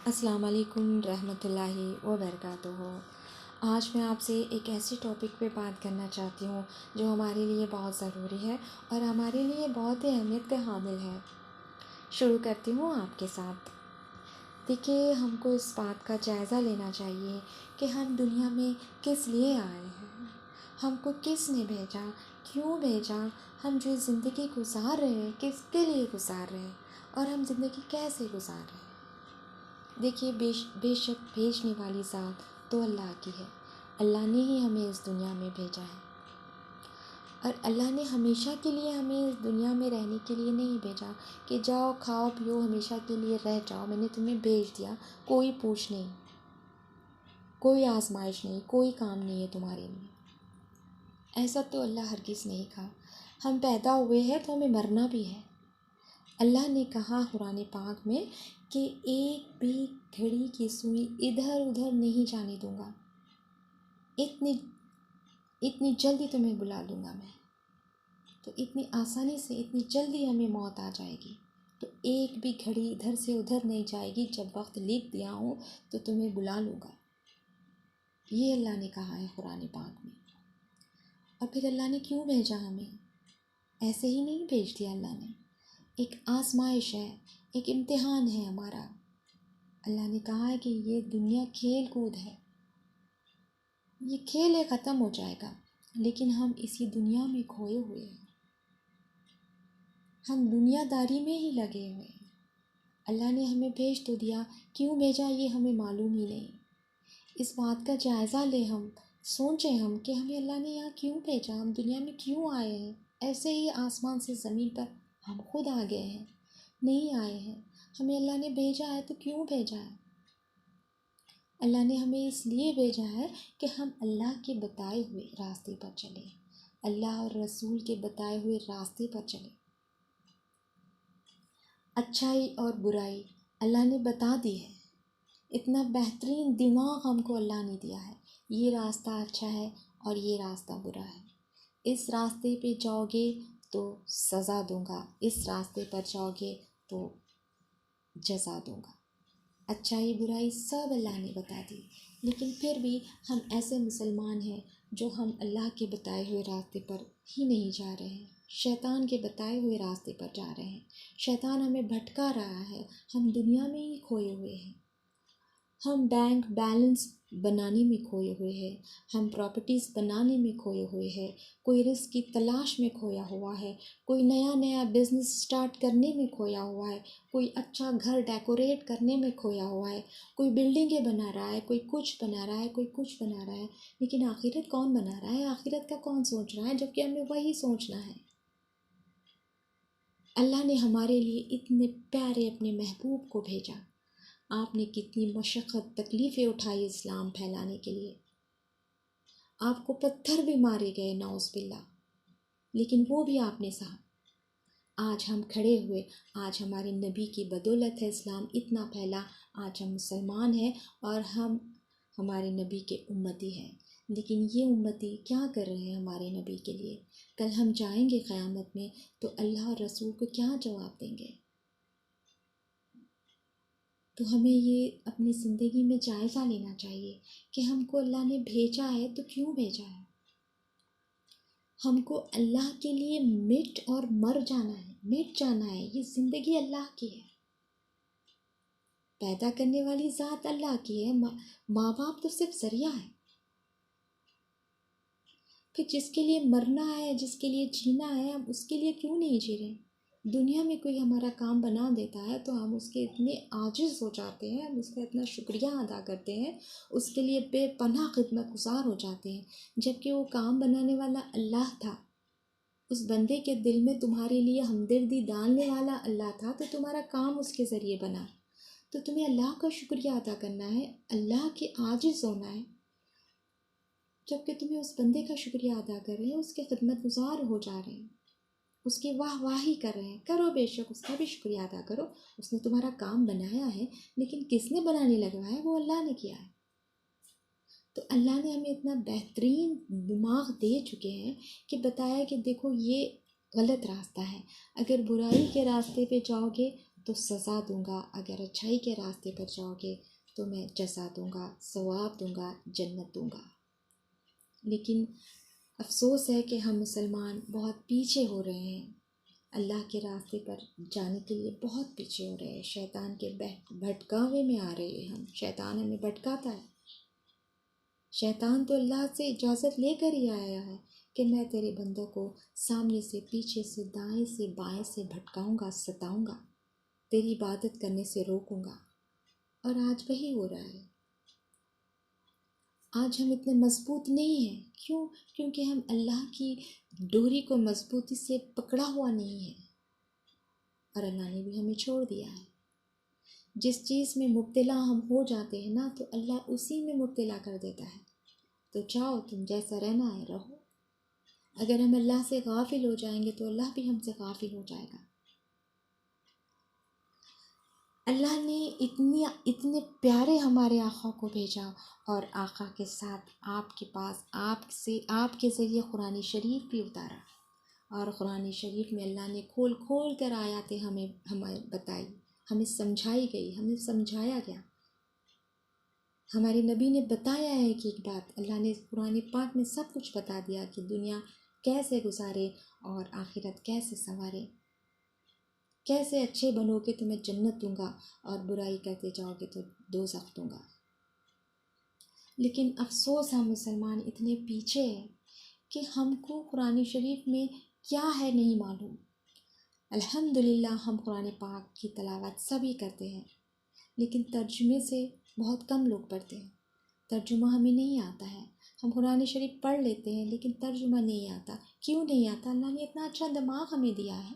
السلام علیکم رحمۃ اللہ وبرکاتہ۔ آج میں آپ سے ایک ایسی ٹاپک پہ بات کرنا چاہتی ہوں جو ہمارے لیے بہت ضروری ہے اور ہمارے لیے بہت ہی اہمیت کا حامل ہے۔ شروع کرتی ہوں آپ کے ساتھ۔ دیکھیے، ہم کو اس بات کا جائزہ لینا چاہیے کہ ہم دنیا میں کس لیے آئے ہیں، ہم کو کس نے بھیجا، کیوں بھیجا، ہم جو زندگی گزار رہے ہیں کس کے لیے گزار رہے ہیں اور ہم زندگی کیسے گزار رہے ہیں۔ دیکھیے، بے شک بھیجنے والی ذات تو اللہ کی ہے۔ اللہ نے ہی ہمیں اس دنیا میں بھیجا ہے، اور اللہ نے ہمیشہ کے لیے ہمیں اس دنیا میں رہنے کے لیے نہیں بھیجا کہ جاؤ کھاؤ پیو ہمیشہ کے لیے رہ جاؤ، میں نے تمہیں بھیج دیا، کوئی پوچھ نہیں، کوئی آزمائش نہیں، کوئی کام نہیں ہے تمہارے لیے۔ ایسا تو اللہ ہرگز نہیں کہا۔ ہم پیدا ہوئے ہیں تو ہمیں مرنا بھی ہے۔ اللہ نے کہا قرآن پاک میں کہ ایک بھی گھڑی کی سوئی ادھر ادھر نہیں جانے دوں گا، اتنی جلدی تمہیں بلا لوں گا میں۔ تو اتنی آسانی سے اتنی جلدی ہمیں موت آ جائے گی، تو ایک بھی گھڑی ادھر سے ادھر نہیں جائے گی، جب وقت لکھ دیا ہوں تو تمہیں بلا لوں گا۔ یہ اللہ نے کہا ہے قرآن پاک میں۔ اور پھر اللہ نے کیوں بھیجا ہمیں؟ ایسے ہی نہیں بھیج دیا اللہ نے، ایک آزمائش ہے، ایک امتحان ہے ہمارا۔ اللہ نے کہا ہے کہ یہ دنیا کھیل کود ہے، یہ کھیل ختم ہو جائے گا، لیکن ہم اسی دنیا میں کھوئے ہوئے ہیں، ہم دنیا داری میں ہی لگے ہوئے ہیں۔ اللہ نے ہمیں بھیج تو دیا، کیوں بھیجا یہ ہمیں معلوم ہی نہیں۔ اس بات کا جائزہ لیں، ہم سوچیں ہم کہ ہمیں اللہ نے یہاں کیوں بھیجا، ہم دنیا میں کیوں آئے ہیں۔ ایسے ہی آسمان سے زمین پر ہم خود آ گئے ہیں، نہیں آئے ہیں۔ ہمیں اللہ نے بھیجا ہے تو کیوں بھیجا ہے؟ اللہ نے ہمیں اس لیے بھیجا ہے کہ ہم اللہ کے بتائے ہوئے راستے پر چلیں، اللہ اور رسول کے بتائے ہوئے راستے پر چلیں۔ اچھائی اور برائی اللہ نے بتا دی ہے، اتنا بہترین دماغ ہم کو اللہ نے دیا ہے، یہ راستہ اچھا ہے اور یہ راستہ برا ہے، اس راستے پہ جاؤ گے تو سزا دوں گا، اس راستے پر جاؤ گے تو جزا دوں گا۔ اچھائی برائی سب اللہ نے بتا دی، لیکن پھر بھی ہم ایسے مسلمان ہیں جو ہم اللہ کے بتائے ہوئے راستے پر ہی نہیں جا رہے ہیں، شیطان کے بتائے ہوئے راستے پر جا رہے ہیں۔ شیطان ہمیں بھٹکا رہا ہے، ہم دنیا میں ہی کھوئے ہوئے ہیں، ہم بینک بیلنس بنانے میں کھوئے ہوئے ہیں، ہم پراپرٹیز بنانے میں کھوئے ہوئے ہیں، کوئی رزق کی تلاش میں کھویا ہوا ہے، کوئی نیا بزنس سٹارٹ کرنے میں کھویا ہوا ہے، کوئی اچھا گھر ڈیکوریٹ کرنے میں کھویا ہوا ہے، کوئی بلڈنگیں بنا رہا ہے، کوئی کچھ بنا رہا ہے، کوئی کچھ بنا رہا ہے، لیکن آخرت کون بنا رہا ہے؟ آخرت کا کون سوچ رہا ہے؟ جبکہ ہمیں وہی سوچنا ہے۔ اللہ نے ہمارے لیے اتنے پیارے اپنے محبوب کو بھیجا، آپ نے کتنی مشقت تکلیفیں اٹھائی اسلام پھیلانے کے لیے، آپ کو پتھر بھی مارے گئے نعوذ باللہ، لیکن وہ بھی آپ نے سہا۔ آج ہم کھڑے ہوئے، آج ہمارے نبی کی بدولت ہے اسلام اتنا پھیلا، آج ہم مسلمان ہیں اور ہم ہمارے نبی کے امتی ہیں۔ لیکن یہ امتی کیا کر رہے ہیں ہمارے نبی کے لیے؟ کل ہم جائیں گے قیامت میں تو اللہ اور رسول کو کیا جواب دیں گے؟ تو ہمیں یہ اپنی زندگی میں جائزہ لینا چاہیے کہ ہم کو اللہ نے بھیجا ہے تو کیوں بھیجا ہے۔ ہم کو اللہ کے لیے مٹ اور مر جانا ہے، مٹ جانا ہے، یہ زندگی اللہ کی ہے، پیدا کرنے والی ذات اللہ کی ہے، ماں باپ تو صرف ذریعہ ہے۔ پھر جس کے لیے مرنا ہے، جس کے لیے جینا ہے، ہم اس کے لیے کیوں نہیں جی رہے؟ دنیا میں کوئی ہمارا کام بنا دیتا ہے تو ہم اس کے اتنے عاجز ہو جاتے ہیں، ہم اس کا اتنا شکریہ ادا کرتے ہیں، اس کے لیے بے پناہ خدمت گزار ہو جاتے ہیں، جبکہ وہ کام بنانے والا اللہ تھا، اس بندے کے دل میں تمہارے لیے ہمدردی ڈالنے والا اللہ تھا، تو تمہارا کام اس کے ذریعے بنا، تو تمہیں اللہ کا شکریہ ادا کرنا ہے، اللہ کے عاجز ہونا ہے، جبکہ تمہیں اس بندے کا شکریہ ادا کر رہے ہیں، اس کے خدمت گزار ہو جا رہے ہیں، اس کی واہ واہی کر رہے ہیں، کرو بے شک اس کا بھی شکریہ ادا کرو، اس نے تمہارا کام بنایا ہے، لیکن کس نے بنانے لگوایا ہے؟ وہ اللہ نے کیا ہے۔ تو اللہ نے ہمیں اتنا بہترین دماغ دے چکے ہیں کہ بتایا کہ دیکھو یہ غلط راستہ ہے، اگر برائی کے راستے پہ جاؤ گے تو سزا دوں گا، اگر اچھائی کے راستے پر جاؤ گے تو میں جزا دوں گا، ثواب دوں گا، جنت دوں گا۔ لیکن افسوس ہے کہ ہم مسلمان بہت پیچھے ہو رہے ہیں، اللہ کے راستے پر جانے کے لیے بہت پیچھے ہو رہے ہیں، شیطان کے بھٹکاوے میں آ رہے ہیں ہم، شیطان ہمیں بھٹکاتا ہے۔ شیطان تو اللہ سے اجازت لے کر ہی آیا ہے کہ میں تیرے بندوں کو سامنے سے، پیچھے سے، دائیں سے، بائیں سے بھٹکاؤں گا، ستاؤں گا، تیری عبادت کرنے سے روکوں گا۔ اور آج وہی ہو رہا ہے۔ آج ہم اتنے مضبوط نہیں ہیں، کیوں؟ کیونکہ ہم اللہ کی ڈوری کو مضبوطی سے پکڑا ہوا نہیں ہے، اور اللہ نے بھی ہمیں چھوڑ دیا ہے۔ جس چیز میں مبتلا ہم ہو جاتے ہیں نا، تو اللہ اسی میں مبتلا کر دیتا ہے۔ تو چاہو تم جیسا رہنا ہے رہو، اگر ہم اللہ سے غافل ہو جائیں گے تو اللہ بھی ہم سے غافل ہو جائے گا۔ اللہ نے اتنے پیارے ہمارے آقا کو بھیجا، اور آقا کے ساتھ آپ کے پاس آپ کے ذریعے قرآن شریف بھی اتارا، اور قرآن شریف میں اللہ نے کھول کھول کر آیاتیں ہمیں بتائی، ہمیں سمجھائی گئی، ہمیں سمجھایا گیا۔ ہمارے نبی نے بتایا ہے کہ ایک بات، اللہ نے قرآن پاک میں سب کچھ بتا دیا کہ دنیا کیسے گزارے اور آخرت کیسے سنوارے۔ کیسے اچھے بنو گے تو میں جنت دوں گا، اور برائی کرتے جاؤ گے تو دوزخ دوں گا۔ لیکن افسوس ہم مسلمان اتنے پیچھے ہیں کہ ہم کو قرآن شریف میں کیا ہے نہیں معلوم۔ الحمدللہ ہم قرآن پاک کی تلاوت سبھی کرتے ہیں، لیکن ترجمے سے بہت کم لوگ پڑھتے ہیں۔ ترجمہ ہمیں نہیں آتا ہے۔ ہم قرآن شریف پڑھ لیتے ہیں لیکن ترجمہ نہیں آتا۔ کیوں نہیں آتا؟ اللہ نے اتنا اچھا دماغ ہمیں دیا ہے،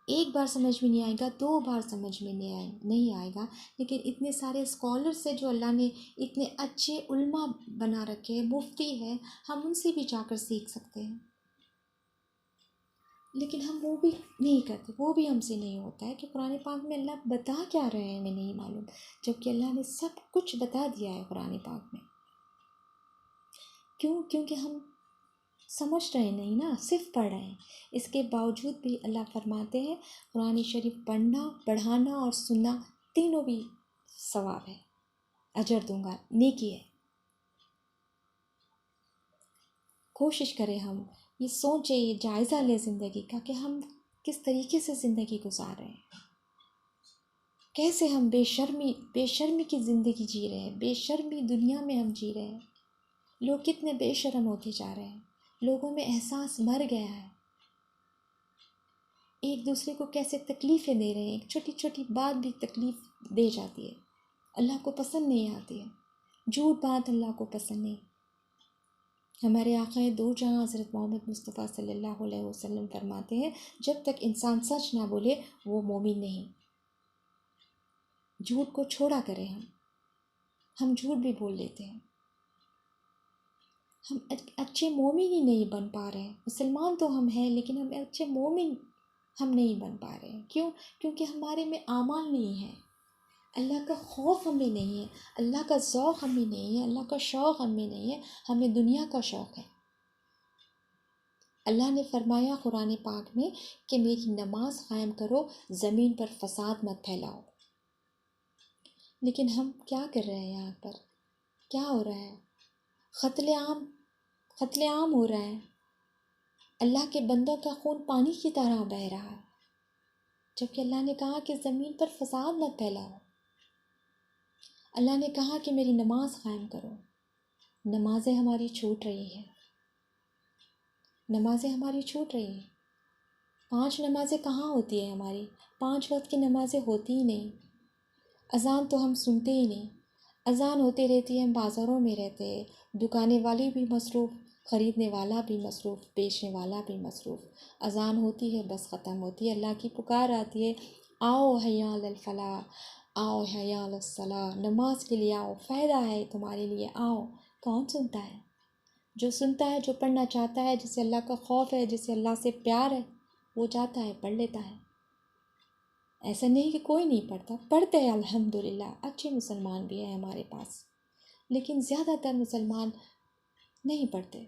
ایک بار سمجھ میں نہیں آئے گا، 2 بار سمجھ میں نہیں آئے گا، لیکن اتنے سارے اسکالر سے جو اللہ نے اتنے اچھے علماء بنا رکھے ہیں، مفتی ہے، ہم ان سے بھی جا کر سیکھ سکتے ہیں۔ لیکن ہم وہ بھی نہیں کرتے، وہ بھی ہم سے نہیں ہوتا ہے کہ قرآن پاک میں اللہ بتا کیا رہے ہیں ہمیں نہیں معلوم، جبکہ اللہ نے سب کچھ بتا دیا ہے قرآن پاک میں۔ کیوں؟ کیونکہ ہم سمجھ رہے نہیں نا، صرف پڑھ رہے ہیں۔ اس کے باوجود بھی اللہ فرماتے ہیں قرآن شریف پڑھنا، پڑھانا اور سننا تینوں بھی ثواب ہے، اجر دوں گا، نیکی ہے۔ کوشش کریں ہم یہ سوچیں، یہ جائزہ لیں زندگی کا کہ ہم کس طریقے سے زندگی گزار رہے ہیں، کیسے ہم بے شرمی کی زندگی جی رہے ہیں، بے شرمی دنیا میں ہم جی رہے ہیں۔ لوگ کتنے بے شرم ہوتے جا رہے ہیں، لوگوں میں احساس مر گیا ہے، ایک دوسرے کو کیسے تکلیفیں دے رہے ہیں، ایک چھوٹی چھوٹی بات بھی تکلیف دے جاتی ہے، اللہ کو پسند نہیں آتی ہے، جھوٹ بات اللہ کو پسند نہیں۔ ہمارے آقا دو جہاں حضرت محمد مصطفیٰ صلی اللہ علیہ وسلم فرماتے ہیں جب تک انسان سچ نہ بولے وہ مومن نہیں۔ جھوٹ کو چھوڑا کریں ہم جھوٹ بھی بول لیتے ہیں، ہم اچھے مومن ہی نہیں بن پا رہے ہیں۔ مسلمان تو ہم ہیں لیکن ہم اچھے مومن ہم نہیں بن پا رہے ہیں۔ کیوں؟ کیونکہ ہمارے میں اعمال نہیں ہے، اللہ کا خوف ہمیں نہیں ہے، اللہ کا ذوق ہمیں نہیں ہے، اللہ کا شوق ہمیں نہیں ہے، ہمیں دنیا کا شوق ہے۔ اللہ نے فرمایا قرآن پاک میں کہ میری نماز قائم کرو، زمین پر فساد مت پھیلاؤ۔ لیکن ہم کیا کر رہے ہیں؟ یہاں پر کیا ہو رہا ہے؟ قتل عام ہو رہا ہے، اللہ کے بندوں کا خون پانی کی طرح بہہ رہا ہے، جبکہ اللہ نے کہا کہ زمین پر فساد مت پھیلاؤ۔ اللہ نے کہا کہ میری نماز قائم کرو۔ نمازیں ہماری چھوٹ رہی ہیں، نمازیں ہماری چھوٹ رہی ہیں۔ 5 نمازیں کہاں ہوتی ہیں ہماری؟ 5 وقت کی نمازیں ہوتی ہی نہیں۔ اذان تو ہم سنتے ہی نہیں، اذان ہوتی رہتی ہے، ہم بازاروں میں رہتے ہیں، دکانے والی بھی مصروف، خریدنے والا بھی مصروف، بیچنے والا بھی مصروف۔ اذان ہوتی ہے بس ختم ہوتی ہے، اللہ کی پکار آتی ہے، آؤ حی علی الفلاح، آؤ حی علی الصلاح، نماز کے لیے آؤ، فائدہ ہے تمہارے لیے، آؤ۔ کون سنتا ہے؟ جو سنتا ہے، جو پڑھنا چاہتا ہے، جسے اللہ کا خوف ہے، جسے اللہ سے پیار ہے، وہ جاتا ہے پڑھ لیتا ہے۔ ایسا نہیں کہ کوئی نہیں پڑھتا، پڑھتے ہیں الحمدللہ، اچھے مسلمان بھی ہیں ہمارے پاس، لیکن زیادہ تر مسلمان نہیں پڑھتے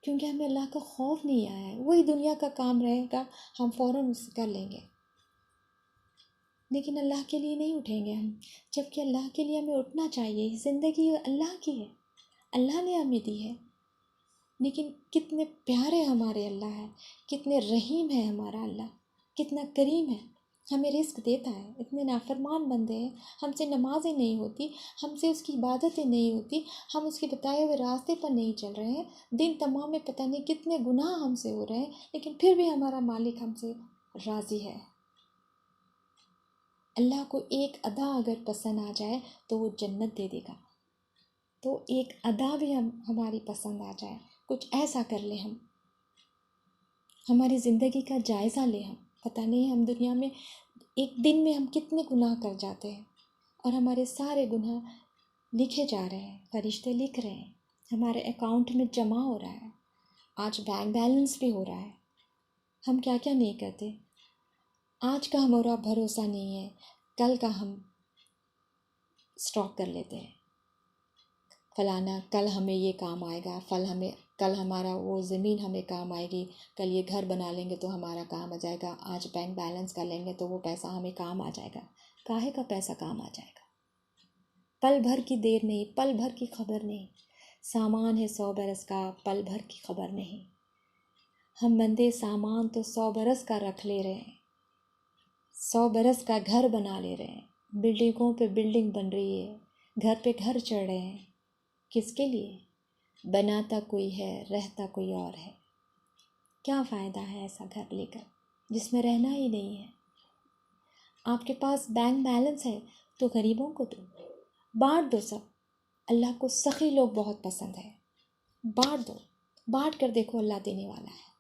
کیونکہ ہمیں اللہ کا خوف نہیں آیا ہے۔ وہی دنیا کا کام رہے گا، ہم فوراً اس سے کر لیں گے۔ لیکن اللہ کے لیے نہیں اٹھیں گے ہم، جبکہ اللہ کے لیے ہمیں اٹھنا چاہیے۔ زندگی اللہ کی ہے، اللہ نے ہمیں دی ہے، لیکن کتنے پیارے ہمارے اللہ ہے، کتنے رحیم ہے ہمارا اللہ، کتنا کریم ہے، ہمیں رزق دیتا ہے۔ اتنے نافرمان بندے ہیں، ہم سے نمازیں نہیں ہوتی، ہم سے اس کی عبادتیں نہیں ہوتی، ہم اس کے بتائے ہوئے راستے پر نہیں چل رہے ہیں، دن تمام میں پتہ نہیں کتنے گناہ ہم سے ہو رہے ہیں، لیکن پھر بھی ہمارا مالک ہم سے راضی ہے۔ اللہ کو ایک ادا اگر پسند آ جائے تو وہ جنت دے دے گا، تو ایک ادا بھی ہماری پسند آ جائے، کچھ ایسا کر لیں ہم، ہماری زندگی کا جائزہ لیں ہم، پتہ نہیں ہم دنیا میں ایک دن میں ہم کتنے گناہ کر جاتے ہیں، اور ہمارے سارے گناہ لکھے جا رہے ہیں، فرشتے لکھ رہے ہیں، ہمارے اکاؤنٹ میں جمع ہو رہا ہے، آج بینک بیلنس بھی ہو رہا ہے، ہم کیا کیا نہیں کرتے۔ آج کا ہمارا بھروسہ نہیں ہے، کل کا ہم اسٹاک کر لیتے ہیں، فلانا کل ہمیں یہ کام آئے گا، کل ہمارا وہ زمین ہمیں کام آئے گی، کل یہ گھر بنا لیں گے تو ہمارا کام آ جائے گا، آج بینک بیلنس کر لیں گے تو وہ پیسہ ہمیں کام آ جائے گا۔ کاہے کا پیسہ کام آ جائے گا؟ پل بھر کی دیر نہیں، پل بھر کی خبر نہیں، سامان ہے 100 برس کا، پل بھر کی خبر نہیں۔ ہم بندے سامان تو 100 برس کا رکھ لے رہے ہیں، 100 برس کا گھر بنا لے رہے ہیں، بلڈنگوں پہ بلڈنگ بن رہی ہے، گھر پہ گھر چڑھ رہے ہیں، کس کے لیے؟ بناتا کوئی ہے، رہتا کوئی اور ہے۔ کیا فائدہ ہے ایسا گھر لے کر جس میں رہنا ہی نہیں ہے؟ آپ کے پاس بینک بیلنس ہے تو غریبوں کو دو، بانٹ دو سب۔ اللہ کو سخی لوگ بہت پسند ہے، بانٹ دو، بانٹ کر دیکھو اللہ دینے والا ہے۔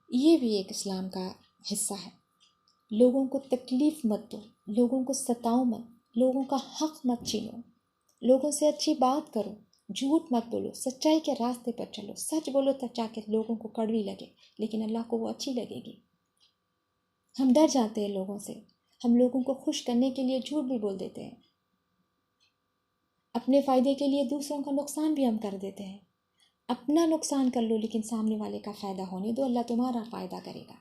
یہ بھی ایک اسلام کا حصہ ہے۔ لوگوں کو تکلیف مت دو، لوگوں کو ستاؤ مت، لوگوں کا حق مت چھینو، لوگوں سے اچھی بات کرو، جھوٹ مت بولو، سچائی کے راستے پر چلو، سچ بولو تب جا کے لوگوں کو کڑوی لگے لیکن اللہ کو وہ اچھی لگے گی۔ ہم ڈر جاتے ہیں لوگوں سے، ہم لوگوں کو خوش کرنے کے لیے جھوٹ بھی بول دیتے ہیں، اپنے فائدے کے لیے دوسروں کا نقصان بھی ہم کر دیتے ہیں۔ اپنا نقصان کر لو لیکن سامنے والے کا فائدہ ہونے دو، اللہ تمہارا فائدہ کرے گا۔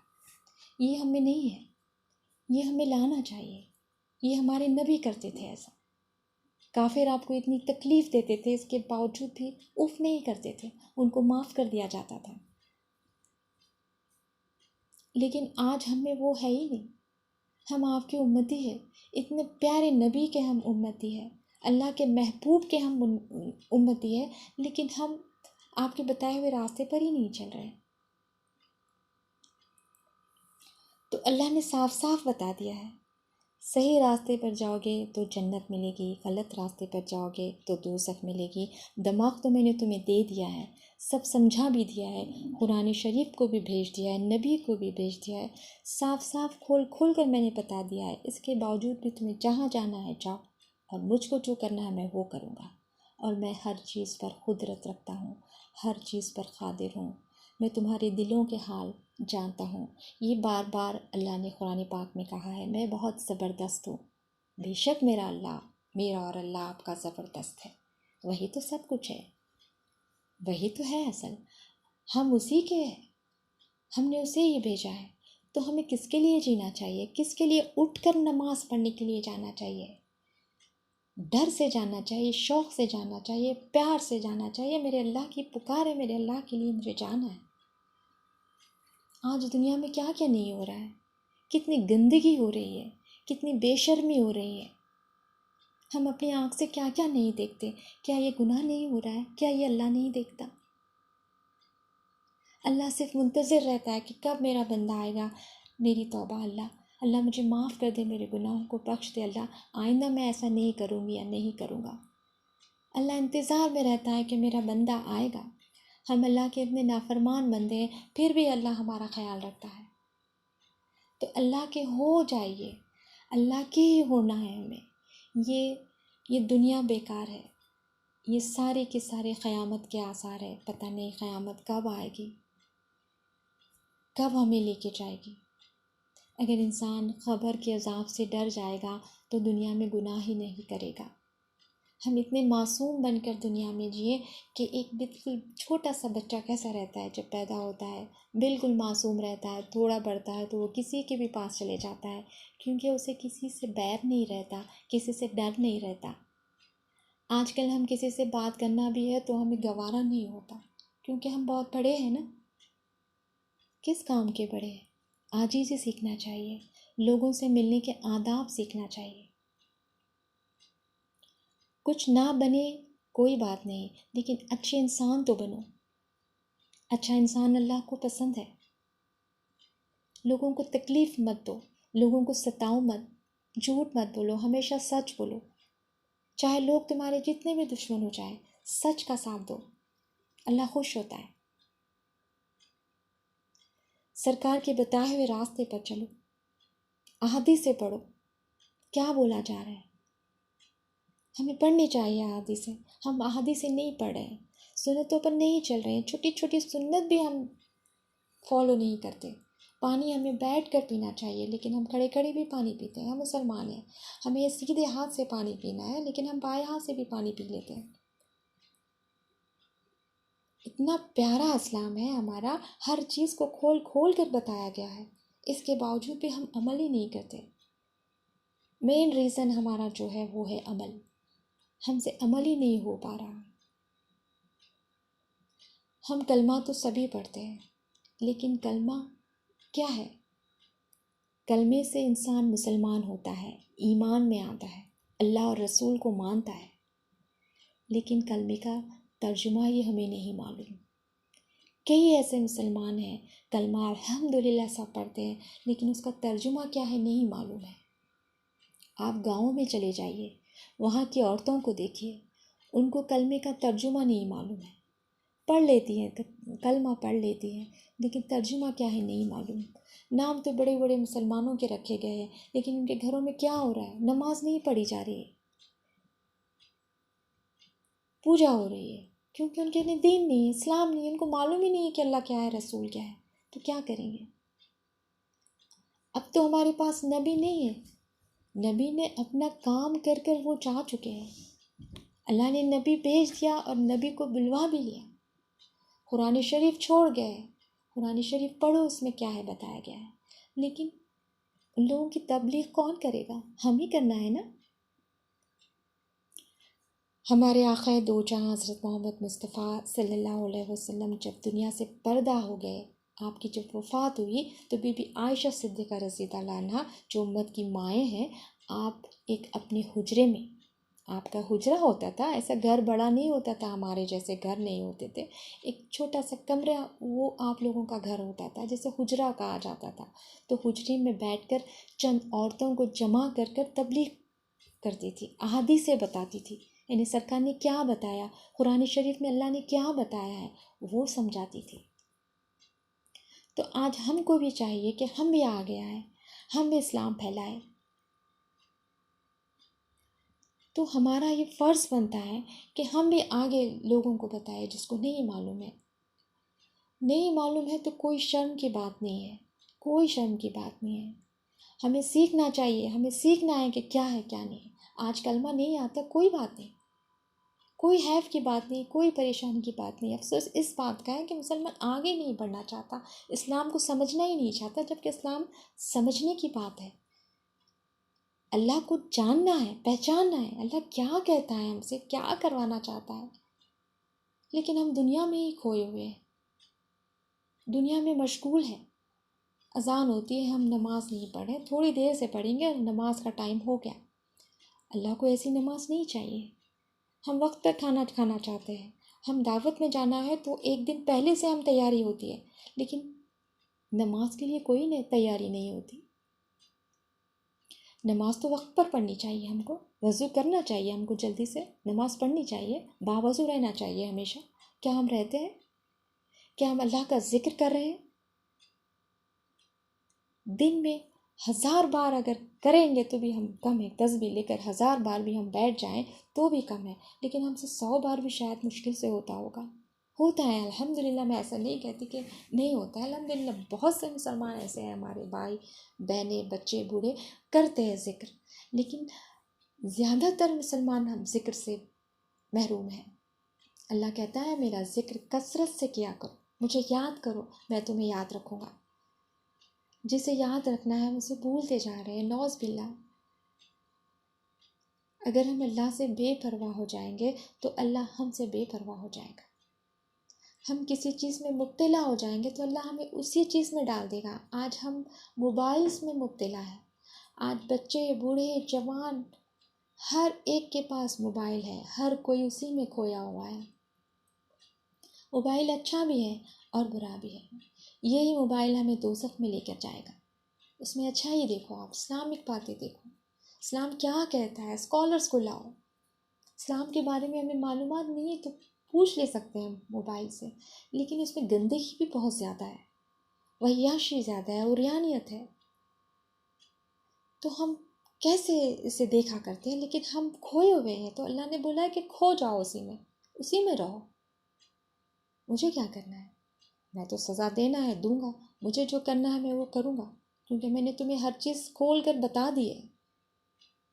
یہ ہم میں نہیں ہے، یہ ہمیں لانا چاہیے، یہ ہمارے نبی کرتے تھے ایسا۔ کافر آپ کو اتنی تکلیف دیتے تھے، اس کے باوجود بھی اف نہیں کرتے تھے، ان کو معاف کر دیا جاتا تھا۔ لیکن آج ہم میں وہ ہے ہی نہیں، ہم آپ کے امتی ہیں، اتنے پیارے نبی کے ہم امتی ہیں، اللہ کے محبوب کے ہم امتی ہیں، لیکن ہم آپ کے بتائے ہوئے راستے پر ہی نہیں چل رہے۔ تو اللہ نے صاف صاف بتا دیا ہے، صحیح راستے پر جاؤ گے تو جنت ملے گی، غلط راستے پر جاؤ گے تو دوزخ ملے گی۔ دماغ تو میں نے تمہیں دے دیا ہے، سب سمجھا بھی دیا ہے، قرآن شریف کو بھی بھیج دیا ہے، نبی کو بھی بھیج دیا ہے، صاف صاف کھول کھول کر میں نے بتا دیا ہے۔ اس کے باوجود بھی تمہیں جہاں جانا ہے جاؤ، اور مجھ کو جو کرنا ہے میں وہ کروں گا، اور میں ہر چیز پر قدرت رکھتا ہوں، ہر چیز پر قادر ہوں، میں تمہارے دلوں کے حال جانتا ہوں۔ یہ بار بار اللہ نے قرآن پاک میں کہا ہے، میں بہت زبردست ہوں، بے شک میرا اور اللہ آپ کا زبردست ہے۔ وہی تو سب کچھ ہے، وہی تو ہے اصل، ہم اسی کے ہیں، ہم نے اسے ہی بھیجا ہے، تو ہمیں کس کے لیے جینا چاہیے؟ کس کے لیے اٹھ کر نماز پڑھنے کے لیے جانا چاہیے؟ ڈر سے جانا چاہیے، شوق سے جانا چاہیے، پیار سے جانا چاہیے، میرے اللہ کی پکار ہے، میرے اللہ کے لیے مجھے جانا ہے۔ آج دنیا میں کیا کیا نہیں ہو رہا ہے، کتنی گندگی ہو رہی ہے، کتنی بے شرمی ہو رہی ہے، ہم اپنی آنکھ سے کیا کیا نہیں دیکھتے۔ کیا یہ گناہ نہیں ہو رہا ہے؟ کیا یہ اللہ نہیں دیکھتا؟ اللہ صرف منتظر رہتا ہے کہ کب میرا بندہ آئے گا، میری توبہ اللہ مجھے معاف کر دے، میرے گناہوں کو بخش دے، اللہ آئندہ میں ایسا نہیں کروں گی یا نہیں کروں گا۔ اللہ انتظار میں رہتا ہے کہ میرا بندہ آئے گا۔ ہم اللہ کے اتنے نافرمان بندے ہیں، پھر بھی اللہ ہمارا خیال رکھتا ہے۔ تو اللہ کے ہو جائیے، اللہ کے ہی ہونا ہے ہمیں۔ یہ دنیا بیکار ہے، یہ سارے کے سارے قیامت کے آثار ہے، پتہ نہیں قیامت کب آئے گی، کب ہمیں لے کے جائے گی۔ اگر انسان قبر کے عذاب سے ڈر جائے گا تو دنیا میں گناہ ہی نہیں کرے گا۔ ہم اتنے معصوم بن کر دنیا میں جئیں کہ ایک بالکل چھوٹا سا بچہ کیسا رہتا ہے جب پیدا ہوتا ہے، بالکل معصوم رہتا ہے، تھوڑا بڑھتا ہے تو وہ کسی کے بھی پاس چلے جاتا ہے، کیونکہ اسے کسی سے بیر نہیں رہتا، کسی سے ڈر نہیں رہتا۔ آج کل ہم کسی سے بات کرنا بھی ہے تو ہمیں گوارا نہیں ہوتا، کیونکہ ہم بہت بڑے ہیں نا۔ کس کام کے بڑے ہیں؟ عاجزی سیکھنا چاہیے، لوگوں سے ملنے کے آداب سیکھنا چاہیے۔ کچھ نہ بنے کوئی بات نہیں، لیکن اچھے انسان تو بنو۔ اچھا انسان اللہ کو پسند ہے۔ لوگوں کو تکلیف مت دو، لوگوں کو ستاؤ مت، جھوٹ مت بولو، ہمیشہ سچ بولو۔ چاہے لوگ تمہارے جتنے بھی دشمن ہو جائیں، سچ کا ساتھ دو، اللہ خوش ہوتا ہے۔ سرکار کے بتائے ہوئے راستے پر چلو، احادیث سے پڑھو، کیا بولا جا رہا ہے۔ ہمیں پڑھنی چاہیے احادیث سے، ہم احادیث سے نہیں پڑھ رہے ہیں، سنتوں پر نہیں چل رہے ہیں، چھوٹی چھوٹی سنت بھی ہم فالو نہیں کرتے۔ پانی ہمیں بیٹھ کر پینا چاہیے، لیکن ہم کھڑے کھڑے بھی پانی پیتے ہیں۔ ہم مسلمان ہیں، ہمیں سیدھے ہاتھ سے پانی پینا ہے، لیکن ہم بائیں ہاتھ سے بھی پانی پی لیتے ہیں۔ اتنا پیارا اسلام ہے ہمارا، ہر چیز کو کھول کھول کر بتایا گیا ہے، اس کے باوجود بھی ہم عمل ہی نہیں کرتے۔ مین ریزن ہمارا جو ہے وہ ہے عمل، ہم سے عمل ہی نہیں ہو پا رہا۔ ہم کلمہ تو سبھی پڑھتے ہیں، لیکن کلمہ کیا ہے؟ کلمے سے انسان مسلمان ہوتا ہے، ایمان میں آتا ہے، اللہ اور رسول کو مانتا ہے، لیکن کلمے کا ترجمہ ہی ہمیں نہیں معلوم۔ کئی ایسے مسلمان ہیں کلمہ الحمدللہ سب پڑھتے ہیں، لیکن اس کا ترجمہ کیا ہے نہیں معلوم ہے۔ آپ گاؤں میں چلے جائیے، وہاں کی عورتوں کو دیکھیے، ان کو کلمے کا ترجمہ نہیں معلوم ہے۔ پڑھ لیتی ہیں، کلمہ پڑھ لیتی ہیں، لیکن ترجمہ کیا ہے نہیں معلوم۔ نام تو بڑے بڑے مسلمانوں کے رکھے گئے ہیں، لیکن ان کے گھروں میں کیا ہو رہا ہے؟ نماز نہیں پڑھی جا رہی ہے، پوجا ہو رہی ہے، کیونکہ ان کے لیے دین نہیں ہے، اسلام نہیں ہے، ان کو معلوم ہی نہیں ہے کہ اللہ کیا ہے، رسول کیا ہے، تو کیا کریں گے؟ اب تو ہمارے پاس نبی نہیں ہے، نبی نے اپنا کام کر کر وہ جا چکے ہیں۔ اللہ نے نبی بھیج دیا اور نبی کو بلوا بھی لیا، قرآن شریف چھوڑ گئے، قرآن شریف پڑھو، اس میں کیا ہے بتایا گیا ہے، لیکن ان لوگوں کی تبلیغ کون کرے گا؟ ہم ہی کرنا ہے نا۔ ہمارے آقا دو جہاں حضرت محمد مصطفیٰ صلی اللہ علیہ وسلم جب دنیا سے پردہ ہو گئے، آپ کی جب وفات ہوئی تو بی بی عائشہ صدیقہ رضی اللہ عنہا جو امت کی مائیں ہیں، آپ ایک اپنے حجرے میں، آپ کا حجرہ ہوتا تھا، ایسا گھر بڑا نہیں ہوتا تھا، ہمارے جیسے گھر نہیں ہوتے تھے، ایک چھوٹا سا کمرہ وہ آپ لوگوں کا گھر ہوتا تھا، جیسے حجرہ کہا جاتا تھا۔ تو حجرے میں بیٹھ کر چند عورتوں کو جمع کر کر تبلیغ کرتی تھی، احادیثیں بتاتی تھی، یعنی سرکار نے کیا بتایا، قرآن شریف میں اللہ نے کیا بتایا ہے وہ سمجھاتی تھی۔ تو آج ہم کو بھی چاہیے کہ ہم بھی آگے آئیں، ہم بھی اسلام پھیلائیں۔ تو ہمارا یہ فرض بنتا ہے کہ ہم بھی آگے لوگوں کو بتائیں جس کو نہیں معلوم ہے۔ نہیں معلوم ہے تو کوئی شرم کی بات نہیں ہے، کوئی شرم کی بات نہیں ہے۔ ہمیں سیکھنا چاہیے، ہمیں سیکھنا ہے کہ کیا ہے کیا نہیں۔ آج کلمہ نہیں آتا، کوئی بات نہیں، کوئی حیف کی بات نہیں، کوئی پریشانی کی بات نہیں۔ افسوس اس بات کا ہے کہ مسلمان آگے نہیں بڑھنا چاہتا، اسلام کو سمجھنا ہی نہیں چاہتا، جبکہ اسلام سمجھنے کی بات ہے۔ اللہ کو جاننا ہے، پہچاننا ہے، اللہ کیا کہتا ہے ہم سے، کیا کروانا چاہتا ہے، لیکن ہم دنیا میں ہی کھوئے ہوئے ہیں، دنیا میں مشغول ہیں۔ اذان ہوتی ہے، ہم نماز نہیں پڑھیں، تھوڑی دیر سے پڑھیں گے اور نماز کا ٹائم ہو گیا۔ اللہ کو ایسی نماز نہیں چاہیے۔ ہم وقت پر کھانا کھانا چاہتے ہیں، ہم دعوت میں جانا ہے تو ایک دن پہلے سے ہم تیاری ہوتی ہے، لیکن نماز کے لیے کوئی تیاری نہیں ہوتی۔ نماز تو وقت پر پڑھنی چاہیے، ہم کو وضو کرنا چاہیے، ہم کو جلدی سے نماز پڑھنی چاہیے، باوضو رہنا چاہیے ہمیشہ۔ کیا ہم رہتے ہیں؟ کیا ہم اللہ کا ذکر کر رہے ہیں؟ دن میں 1000 بار اگر کریں گے تو بھی ہم کم ہے، تسبیح لے کر 1000 بار بھی ہم بیٹھ جائیں تو بھی کم ہے، لیکن ہم سے 100 بار بھی شاید مشکل سے ہوتا ہے الحمدللہ۔ میں ایسا نہیں کہتی کہ نہیں ہوتا ہے، الحمدللہ بہت سے مسلمان ایسے ہیں، ہمارے بھائی بہنیں بچے بوڑھے کرتے ہیں ذکر، لیکن زیادہ تر مسلمان ہم ذکر سے محروم ہیں۔ اللہ کہتا ہے میرا ذکر کثرت سے کیا کرو، مجھے یاد کرو، میں تمہیں یاد رکھوں گا۔ جسے یاد رکھنا ہے اسے بھولتے جا رہے ہیں، نعوذ باللہ۔ اگر ہم اللہ سے بے پرواہ ہو جائیں گے تو اللہ ہم سے بے پرواہ ہو جائے گا۔ ہم کسی چیز میں مبتلا ہو جائیں گے تو اللہ ہمیں اسی چیز میں ڈال دے گا۔ آج ہم موبائلز میں مبتلا ہیں، آج بچے، بوڑھے، جوان، ہر ایک کے پاس موبائل ہے، ہر کوئی اسی میں کھویا ہوا ہے۔ موبائل اچھا بھی ہے اور برا بھی ہے۔ یہی موبائل ہمیں دوزخ میں لے کر جائے گا۔ اس میں اچھا ہی دیکھو، آپ اسلامک باتیں دیکھو، اسلام کیا کہتا ہے، اسکالرس کو لاؤ۔ اسلام کے بارے میں ہمیں معلومات نہیں ہے تو پوچھ لے سکتے ہیں موبائل سے، لیکن اس میں گندگی بھی بہت زیادہ ہے، وحیاشی زیادہ ہے، عریانیت ہے۔ تو ہم کیسے اسے دیکھا کرتے ہیں، لیکن ہم کھوئے ہوئے ہیں۔ تو اللہ نے بولا ہے کہ کھو جاؤ اسی میں رہو۔ مجھے کیا کرنا ہے؟ میں تو سزا دینا ہے دوں گا، مجھے جو کرنا ہے میں وہ کروں گا، کیونکہ میں نے تمہیں ہر چیز کھول کر بتا دی ہے۔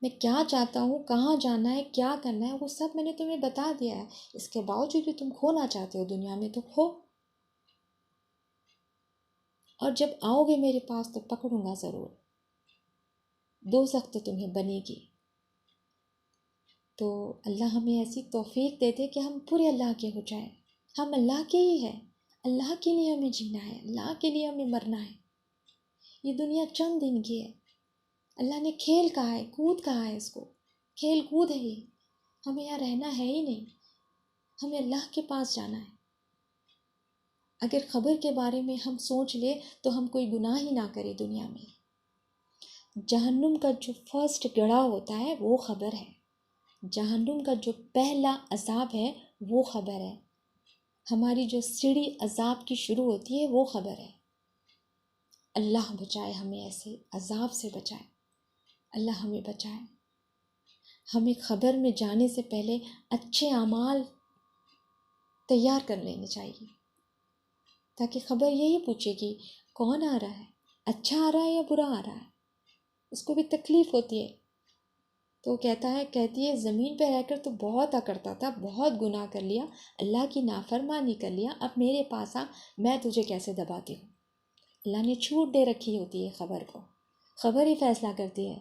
میں کیا چاہتا ہوں، کہاں جانا ہے، کیا کرنا ہے، وہ سب میں نے تمہیں بتا دیا ہے۔ اس کے باوجود بھی تم کھونا چاہتے ہو دنیا میں، تو کھو، اور جب آؤ گے میرے پاس تو پکڑوں گا ضرور۔ دوزخ تو تمہیں بنے گی۔ تو اللہ ہمیں ایسی توفیق دے دے کہ ہم پورے اللہ کے ہو جائیں۔ ہم اللہ کے ہی ہیں، اللہ کے لیے ہمیں جینا ہے، اللہ کے لیے ہمیں مرنا ہے۔ یہ دنیا چند دن کی ہے۔ اللہ نے کھیل کہا ہے، کود کہا ہے، اس کو کھیل کود ہے یہ۔ ہمیں یہاں رہنا ہے ہی نہیں، ہمیں اللہ کے پاس جانا ہے۔ اگر قبر کے بارے میں ہم سوچ لے تو ہم کوئی گناہ ہی نہ کرے دنیا میں۔ جہنم کا جو فرسٹ گڑھا ہوتا ہے وہ خبر ہے، جہنم کا جو پہلا عذاب ہے وہ خبر ہے، ہماری جو سیڑھی عذاب کی شروع ہوتی ہے وہ خبر ہے۔ اللہ بچائے ہمیں، ایسے عذاب سے بچائے، اللہ ہمیں بچائے۔ ہمیں خبر میں جانے سے پہلے اچھے اعمال تیار کر لینے چاہیے، تاکہ خبر یہی پوچھے گی کون آ رہا ہے، اچھا آ رہا ہے یا برا آ رہا ہے۔ اس کو بھی تکلیف ہوتی ہے، تو کہتی ہے زمین پہ رہ کر تو بہت کرتا تھا، بہت گناہ کر لیا، اللہ کی نافرمانی کر لیا، اب میرے پاس آ، میں تجھے کیسے دباتی ہوں۔ اللہ نے چھوٹ دے رکھی ہوتی ہے خبر کو، خبر ہی فیصلہ کرتی ہے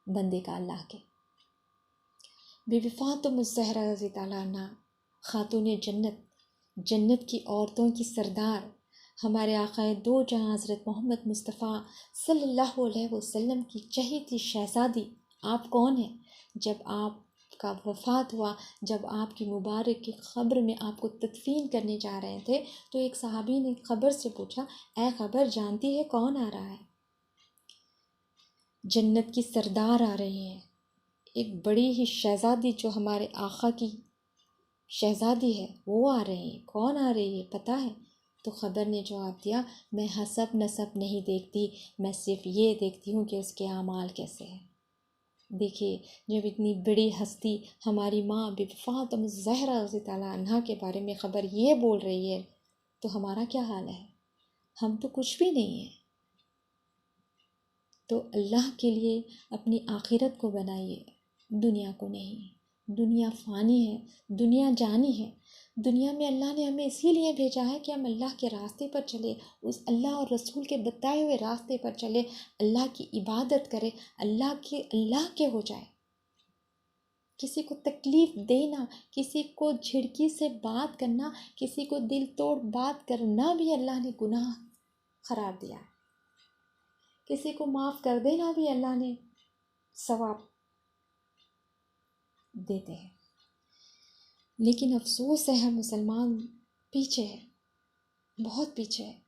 بندے کا اللہ کے۔ بی بی فاطمہ الزہرا رضی اللہ عنہا، خاتون جنت، جنت کی عورتوں کی سردار، ہمارے آقا دو جہاں حضرت محمد مصطفیٰ صلی اللہ علیہ وسلم کی چہیتی شہزادی، آپ کون ہیں؟ جب آپ کا وفات ہوا، جب آپ کی مبارک کی قبر میں آپ کو تدفین کرنے جا رہے تھے، تو ایک صحابی نے خبر سے پوچھا، اے خبر جانتی ہے کون آ رہا ہے؟ جنت کی سردار آ رہی ہیں، ایک بڑی ہی شہزادی جو ہمارے آقا کی شہزادی ہے، وہ آ رہی ہے۔ کون آ رہی ہے پتہ ہے؟ تو خبر نے جواب دیا، میں حسب نسب نہیں دیکھتی، میں صرف یہ دیکھتی ہوں کہ اس کے اعمال کیسے ہیں۔ دیکھیے، جب اتنی بڑی ہستی ہماری ماں بی بی فاطمہ الزہرا رضی اللہ عنہا کے بارے میں خبر یہ بول رہی ہے تو ہمارا کیا حال ہے؟ ہم تو کچھ بھی نہیں ہیں۔ تو اللہ کے لیے اپنی آخرت کو بنائیے، دنیا کو نہیں۔ دنیا فانی ہے، دنیا جانی ہے۔ دنیا میں اللہ نے ہمیں اسی لیے بھیجا ہے کہ ہم اللہ کے راستے پر چلے، اس اللہ اور رسول کے بتائے ہوئے راستے پر چلے، اللہ کی عبادت کرے، اللہ کے ہو جائے۔ کسی کو تکلیف دینا، کسی کو جھڑکی سے بات کرنا، کسی کو دل توڑ بات کرنا بھی اللہ نے گناہ قرار دیا ہے۔ کسی کو معاف کر دینا بھی اللہ نے ثواب دیتے ہیں۔ لیکن افسوس ہے ہم مسلمان پیچھے ہیں، بہت پیچھے ہیں۔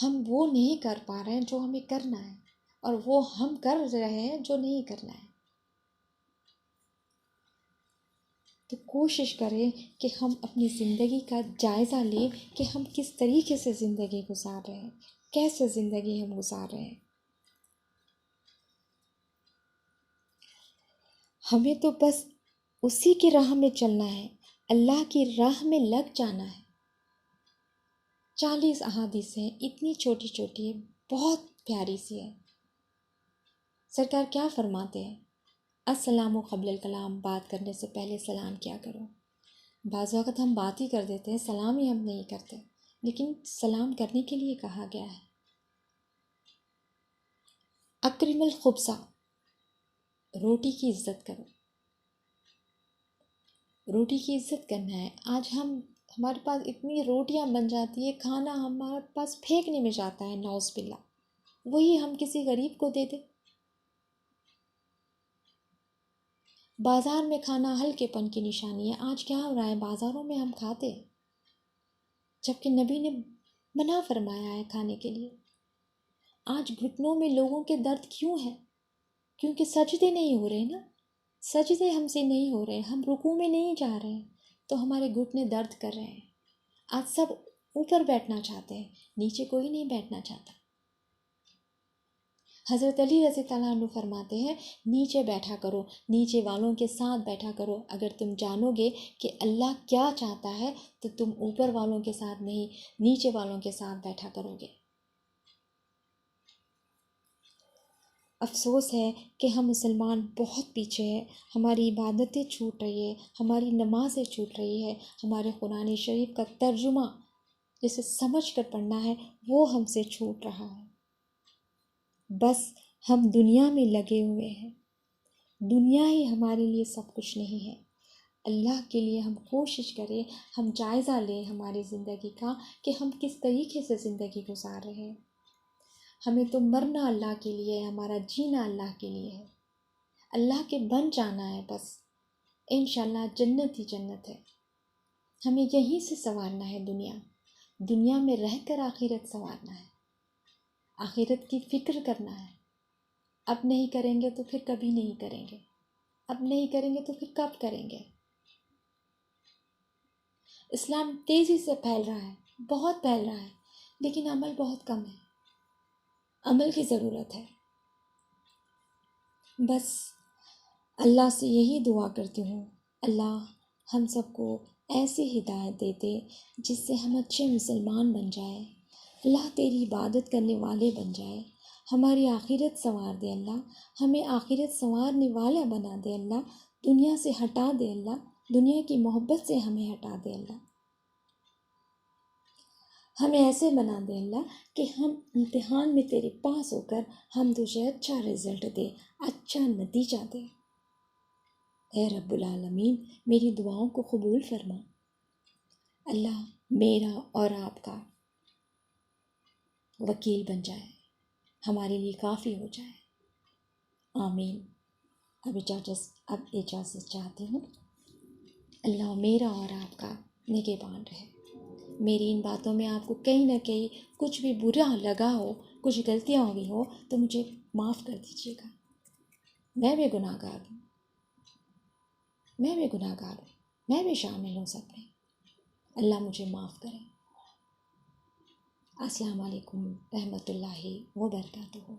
ہم وہ نہیں کر پا رہے ہیں جو ہمیں کرنا ہے، اور وہ ہم کر رہے ہیں جو نہیں کرنا ہے۔ تو کوشش کریں کہ ہم اپنی زندگی کا جائزہ لیں کہ ہم کس طریقے سے زندگی گزار رہے ہیں، کیسے زندگی ہم گزار رہے ہیں۔ ہمیں تو بس اسی کی راہ میں چلنا ہے، اللہ کی راہ میں لگ جانا ہے۔ 40 احادیث ہیں، اتنی چھوٹی چھوٹی ہے، بہت پیاری سی ہے۔ سرکار کیا فرماتے ہیں؟ السلام و قبل الکلام، بات کرنے سے پہلے سلام کیا کرو۔ بعض وقت ہم بات ہی کر دیتے ہیں، سلام ہی ہم نہیں کرتے، لیکن سلام کرنے کے لیے کہا گیا ہے۔ اکرم الخبزہ، روٹی کی عزت کرو۔ روٹی کی عزت کرنا ہے۔ آج ہمارے پاس اتنی روٹیاں بن جاتی ہے، کھانا ہمارے پاس پھینکنے میں جاتا ہے، نعوذ باللہ، وہی ہم کسی غریب کو دے دیں۔ بازار میں کھانا ہلکے پن کی نشانی ہے۔ آج کیا ہو رہا ہے، بازاروں میں ہم کھاتے ہیں جبکہ نبی نے منع فرمایا ہے کھانے کے لیے۔ آج گھٹنوں میں لوگوں کے درد کیوں ہے؟ کیونکہ سجدے نہیں ہو رہے نا، سجدے ہم سے نہیں ہو رہے، ہم رکوع میں نہیں جا رہے ہیں، تو ہمارے گھٹنے درد کر رہے ہیں۔ آج سب اوپر بیٹھنا چاہتے ہیں، نیچے کوئی نہیں بیٹھنا چاہتا۔ حضرت علی رضی اللہ عنہ فرماتے ہیں، نیچے بیٹھا کرو، نیچے والوں کے ساتھ بیٹھا کرو۔ اگر تم جانو گے کہ اللہ کیا چاہتا ہے تو تم اوپر والوں کے ساتھ نہیں، نیچے والوں کے ساتھ بیٹھا کرو گے۔ افسوس ہے کہ ہم مسلمان بہت پیچھے ہیں، ہماری عبادتیں چھوٹ رہی ہے، ہماری نمازیں چھوٹ رہی ہے، ہمارے قرآن شریف کا ترجمہ جسے سمجھ کر پڑھنا ہے وہ ہم سے چھوٹ رہا ہے۔ بس ہم دنیا میں لگے ہوئے ہیں، دنیا ہی ہمارے لیے سب کچھ نہیں ہے۔ اللہ کے لیے ہم کوشش کریں، ہم جائزہ لیں ہماری زندگی کا کہ ہم کس طریقے سے زندگی گزار رہے ہیں۔ ہمیں تو مرنا اللہ کے لیے ہے، ہمارا جینا اللہ کے لیے ہے، اللہ کے بن جانا ہے بس۔ انشاءاللہ جنت ہی جنت ہے۔ ہمیں یہیں سے سنوارنا ہے، دنیا میں رہ کر آخرت سنوارنا ہے، آخرت کی فکر کرنا ہے۔ اب نہیں کریں گے تو پھر کبھی نہیں کریں گے، اب نہیں کریں گے تو پھر کب کریں گے؟ اسلام تیزی سے پھیل رہا ہے، بہت پھیل رہا ہے، لیکن عمل بہت کم ہے، عمل کی ضرورت ہے۔ بس اللہ سے یہی دعا کرتی ہوں، اللہ ہم سب کو ایسی ہدایت دیتے جس سے ہم اچھے مسلمان بن جائیں، اللہ تیری عبادت کرنے والے بن جائے، ہماری آخرت سنوار دے اللہ، ہمیں آخرت سنوارنے والا بنا دے اللہ، دنیا سے ہٹا دے اللہ، دنیا کی محبت سے ہمیں ہٹا دے اللہ، ہمیں ایسے بنا دے اللہ کہ ہم امتحان میں تیرے پاس ہو کر ہم تجھے اچھا رزلٹ دے، اچھا نتیجہ دے۔ اے رب العالمین، میری دعاؤں کو قبول فرما۔ اللہ میرا اور آپ کا وکیل بن جائے، ہمارے لیے کافی ہو جائے، آمین۔ اب اجازت چاہتی ہوں۔ اللہ میرا اور آپ کا نگہبان رہے۔ میری ان باتوں میں آپ کو کہیں نہ کہیں کچھ بھی برا لگا ہو، کچھ غلطیاں ہوئی ہو تو مجھے معاف کر دیجیے گا۔ میں بھی گناہ گار ہوں، میں بھی شامل ہوں سب میں۔ اللہ مجھے معاف کرے۔ السلام علیکم رحمۃ اللہ وبرکاتہ۔